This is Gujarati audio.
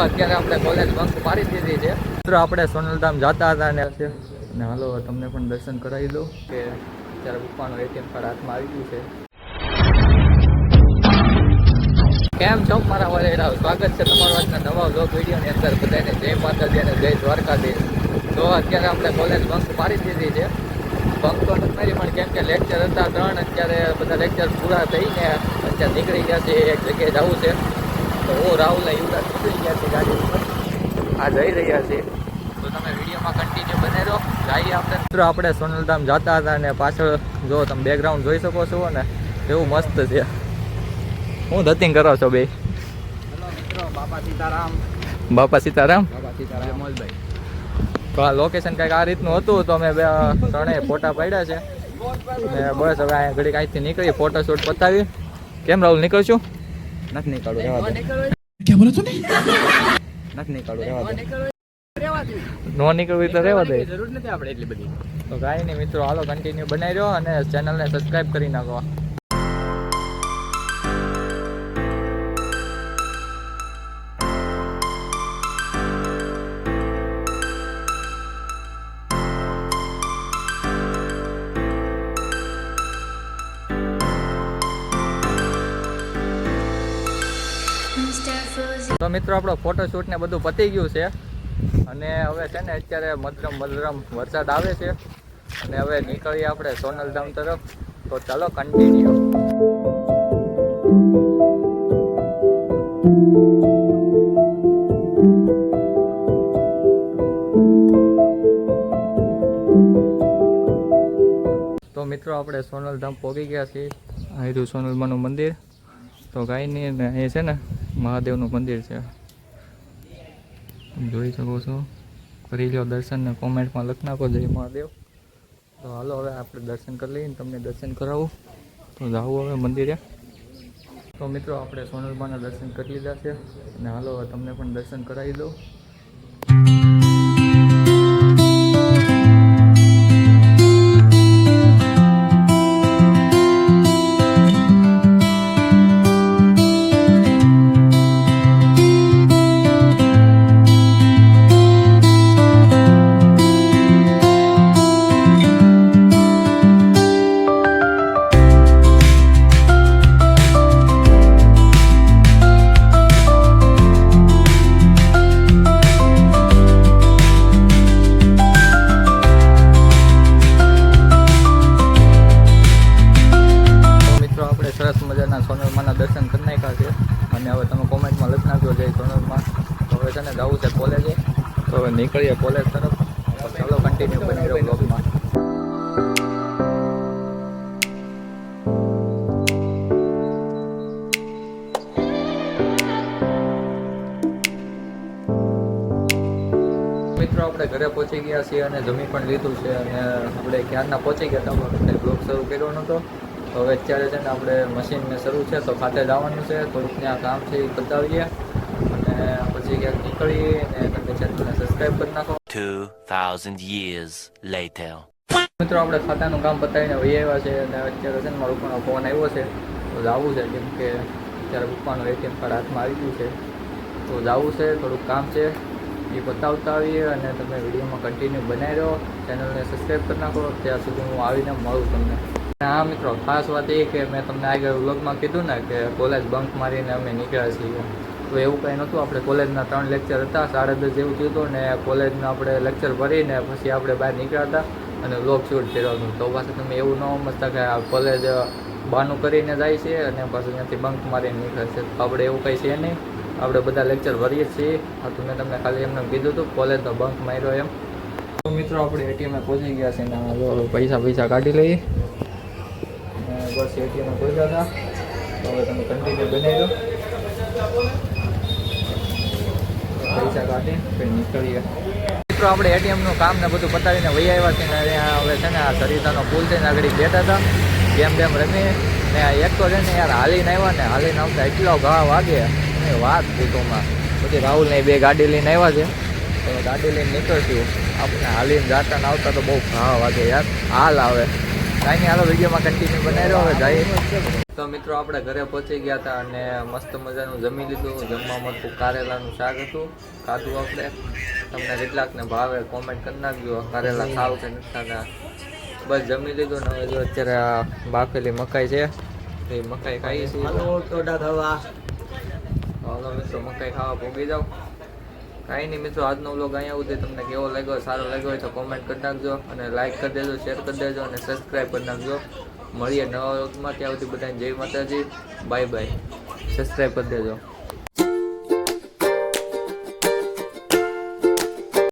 અત્યારે આપણે કોલેજ બંક મારી દીધી છે. મિત્રો આપણે સોનલધામ જતા હતા ને હાલો તમને પણ દર્શન કરાવી દઉં કે અત્યારે પપ્પાનું એટીએમ કાર્ડ હાથમાં આવી ગયું છે. કેમ છો મારા વાલેરાવ, સ્વાગત છે તમારું આજના નવા વ્લોગ વિડીયોની અંદર. બધાને જય માતાજી અને જય દ્વારકાધીશ. તો અત્યારે આપણે કોલેજ બંક મારી દીધી છે. બંક તો નથી મારી પણ કેમ કે લેક્ચર હતા 3, અત્યારે બધા લેક્ચર પૂરા થઈને અત્યારે નીકળી ગયા છે. એક જગ્યાએ જવું છે તો હું રાહુલ ને યુવરાજ નીકળી ગયા છે ગાડી ઉપર, આ જઈ રહ્યા છે. તો તમે વિડીયોમાં કન્ટિન્યુ બને રહો. જઈએ આપણે. મિત્રો આપણે સોનલધામ જતા હતા અને પાછળ જો તમે બેકગ્રાઉન્ડ જોઈ શકો છો ને, એવું મસ્ત છે. હું ધતિંગ કરો છો બે? હેલો મિત્રો, બાપા સીતારામ. બાપા સીતારામ. બાપા સીતારામ મોલભાઈ. તો આ લોકેશન કંઈક આ રીતનું હતું. તો અમે ત્રણેય ફોટા પાડ્યા છે ને બસ હવે અહીંયા ઘડીક અહીંથી નીકળી ફોટોશૂટ પતાવી. કેમ રાહુલ નીકળશું? નથી નીકળવું, રહેવા દે. क्या बोला तूने? નથી નીકળવું, રહેવા દે. નો નીકળવું તો રહેવા દે. જરૂર નથી આપણે એટલી બધી. તો કાંઈ નહીં મિત્રો, હાલો કન્ટિન્યુ બનાવી રહ્યો અને ચેનલને સબસ્ક્રાઈબ કરી નાખો. તો મિત્રો આપણો ફોટોશૂટ ને બધું પતી ગયું છે અને હવે છે ને અત્યારે મધરમ વરસાદ આવે છે અને હવે નીકળીએ આપણે સોનલધામ તરફ. તો ચાલો કન્ટિન્યુ. તો મિત્રો આપણે સોનલધામ પહોંચી ગયા છીએ. અહીં રહ્યું સોનલમાનું મંદિર. તો કાંઈ નહીં, ને અહીં છે ને મહાદેવનું મંદિર છે, જોઈ શકો છો. કરી લો દર્શન ને કોમેન્ટમાં લખી નાખો જય મહાદેવ. તો હાલો હવે આપણે દર્શન કરી લઈએ, તમને દર્શન કરાવું. તો જાવું હવે મંદિરે. તો મિત્રો આપણે સોનલમાના દર્શન કરી લીધા છે અને હાલો હવે તમને પણ દર્શન કરાવી દઉં. સરસ મજાના સોનલમાના દર્શન કરી નાખ્યા છે અને હવે તમે કોમેન્ટમાં લખી નાખજો જય સોનલમાં. તો હવે છે ને જવું છે કોલેજે. તો હવે નીકળીએ કોલેજ તરફ. ચાલો કન્ટિન્યુ બની રહ્યો બ્લોગમાં. મિત્રો આપણે ઘરે પહોંચી ગયા છીએ અને જમી પણ લીધું છે અને આપણે ક્યારના પહોંચી ગયા હતા પણ બ્લોગ શરૂ કર્યો નહોતો. તો હવે અત્યારે છે ને આપણે મશીનને શરૂ છે તો ખાતે જવાનું છે, થોડુંક ત્યાં કામ છે એ બતાવીએ અને પછી ક્યાંક નીકળીએ અને તમે ચેનલને સબસ્ક્રાઈબ કરી નાખો. 2000 years later. મિત્રો આપણે ખાતાનું કામ બતાવીને વહી આવ્યા છે અને અત્યારે છે ને મારા પપ્પાનો ફોન આવ્યો છે તો જવું છે કેમ કે અત્યારે પપ્પાનું એટીએમ કાર્ડ હાથમાં આવી ગયું છે. તો જવું છે, થોડુંક કામ છે એ બતાવતા આવીએ અને તમે વિડીયોમાં કન્ટિન્યુ બનાવી રહ્યો. ચેનલને સબસ્ક્રાઈબ કરી નાખો. ત્યાં સુધી હું આવીને મળું તમને. હા મિત્રો, ખાસ વાત એ કે મેં તમને આગળ વ્લોગમાં કીધું ને કે કોલેજ બંક મારીને અમે નીકળ્યા છીએ. તો એવું કંઈ નહોતું. આપણે કોલેજના 3 લેક્ચર હતા, 10:30 જેવું થયું હતું ને કોલેજના આપણે લેક્ચર ભરીને પછી આપણે બહાર નીકળ્યા હતા અને વ્લોગ શૂટ કર્યો હતો. તો પાછું તમે એવું ન સમજતા કે આ કોલેજ બહાનું કરીને જાય છે અને પાછું ત્યાંથી બંક મારીને નીકળે છે. તો આપણે એવું કંઈ છે નહીં, આપણે બધા લેક્ચર ભરીએ છીએ. હા, તો મેં તમને ખાલી એમને કીધું હતું કોલેજનો બંક માર્યો એમ. તો મિત્રો આપણે એટીએમે પહોંચી ગયા છે ને પૈસા કાઢી લઈએ. બસ એટીએમ પહોંચ્યા હતા. તો હવે તમે કન્ટિન્યુ બનાવી દો. પૈસા કાઢી પછી નીકળીએ. મિત્રો આપણે એટીએમનું કામ ને બધું પતાવીને વહી આવ્યા છે ને અહીંયા હવે છે ને આ સરિતાનો પુલ છે ને આગળ બેઠા હતા ગેમ રમી ને એક તો છે ને યાર હાલીને આવ્યા ને હાલીને આવતા એટલો ઘા વાગે એની વાત પૂછોમાં. પછી રાહુલને 2 ગાડી લઈને આવ્યા છે તો ગાડી લઈને નીકળશું. આપણે હાલીને જાતા ને આવતા તો બહુ ઘા વાગે યાર, હાલ આવે. કાંઈ હાલો વિડીયોમાં કન્ટિન્યુ બનાવી રહ્યો હવે જાય. તો મિત્રો આપણે ઘરે પહોંચી ગયા હતા અને મસ્ત મજાનું જમી લીધું. જમવામાં તો કારેલાનું શાક હતું, ખાધું આપણે. તમને કેટલાકને ભાવે કોમેન્ટ કરી નાખજો, કારેલા ખાવ કે નથી ખાતા. બસ જમી લીધું ને હવે જો અત્યારે આ બાફેલી મકાઈ છે તો એ મકાઈ ખાઈએ છીએ. હાલો મિત્રો મકાઈ ખાવા પહોંચી જાઓ. કાંઈ નહીં મિત્રો, આજનો વ્લોગ અહીંયા સુધી. તમને કેવો લાગ્યો, સારો લાગ્યો હોય તો કોમેન્ટ કરી નાખજો અને લાઈક કરી દેજો, શેર કરી દેજો અને સબસ્ક્રાઈબ કરી નાખજો. મળીએ નવા વ્લોગમાં. ત્યાં સુધી બધાને જય માતાજી, બાય બાય. સબસ્ક્રાઈબ કરી દેજો.